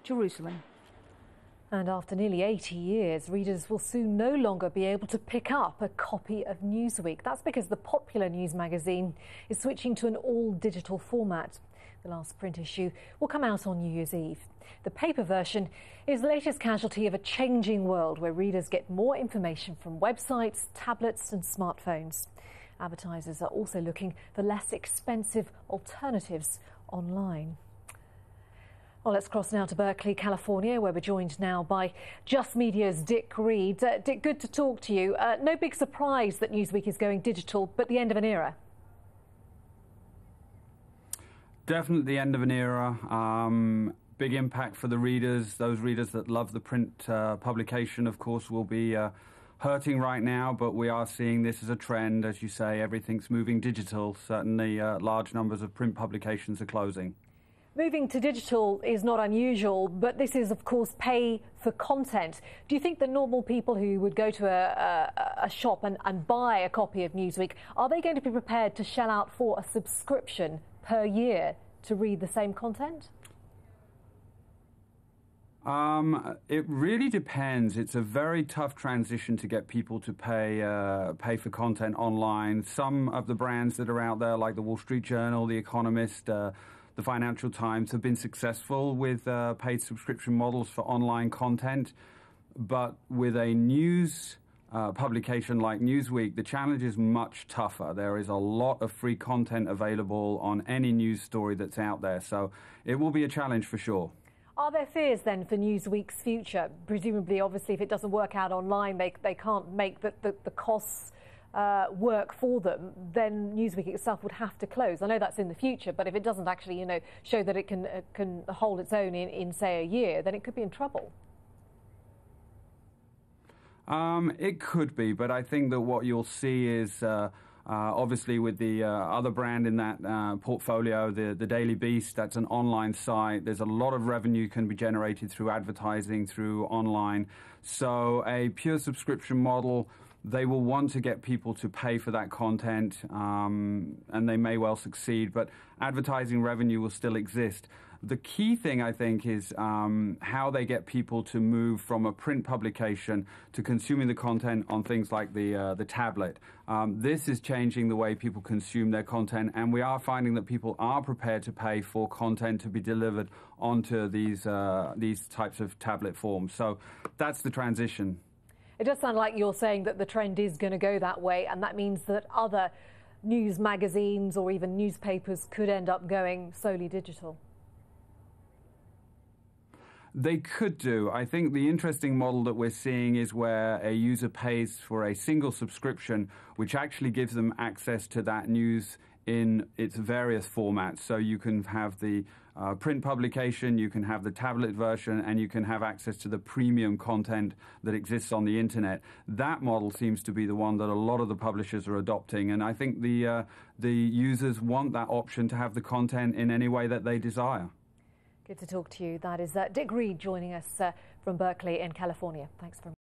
Jerusalem. And after nearly 80 years, readers will soon no longer be able to pick up a copy of Newsweek. That's because the popular news magazine is switching to an all-digital format. The last print issue will come out on New Year's Eve. The paper version is the latest casualty of a changing world where readers get more information from websites, tablets and smartphones. Advertisers are also looking for less expensive alternatives online. Well, let's cross now to Berkeley, California, where we're joined now by Just Media's Dick Reed. Dick, good to talk to you. No big surprise that Newsweek is going digital, but the end of an era. Definitely the end of an era. Big impact for the readers. Those readers that love the print publication, of course, will be hurting right now, but we are seeing this as a trend. As you say, everything's moving digital. Certainly large numbers of print publications are closing. Moving to digital is not unusual, but this is, of course, pay for content. Do you think the normal people who would go to a shop and buy a copy of Newsweek, are they going to be prepared to shell out for a subscription per year to read the same content? It really depends. It's a very tough transition to get people to pay for content online. Some of the brands that are out there, like the Wall Street Journal, The Economist, the Financial Times, have been successful with paid subscription models for online content. But with a news publication like Newsweek, the challenge is much tougher. There is a lot of free content available on any news story that's out there. So it will be a challenge for sure. Are there fears then for Newsweek's future? Presumably, obviously, if it doesn't work out online, they can't make the costs work for them, then Newsweek itself would have to close. I know that's in the future, but if it doesn't actually, show that it can hold its own in say, a year, then it could be in trouble. It could be, but I think that what you'll see is obviously with the other brand in that portfolio, the Daily Beast, that's an online site. There's a lot of revenue can be generated through advertising, through online. So a pure subscription model, they will want to get people to pay for that content, and they may well succeed, but advertising revenue will still exist. The key thing, I think, is how they get people to move from a print publication to consuming the content on things like the tablet. This is changing the way people consume their content, and we are finding that people are prepared to pay for content to be delivered onto these types of tablet forms. So that's the transition. It does sound like you're saying that the trend is going to go that way, and that means that other news magazines or even newspapers could end up going solely digital. They could do. I think the interesting model that we're seeing is where a user pays for a single subscription, which actually gives them access to that news in its various formats. So you can have the print publication, you can have the tablet version, and you can have access to the premium content that exists on the internet. That model seems to be the one that a lot of the publishers are adopting, and I think the users want that option to have the content in any way that they desire. Good to talk to you. That is Dick Reed joining us from Berkeley in California. Thanks very much.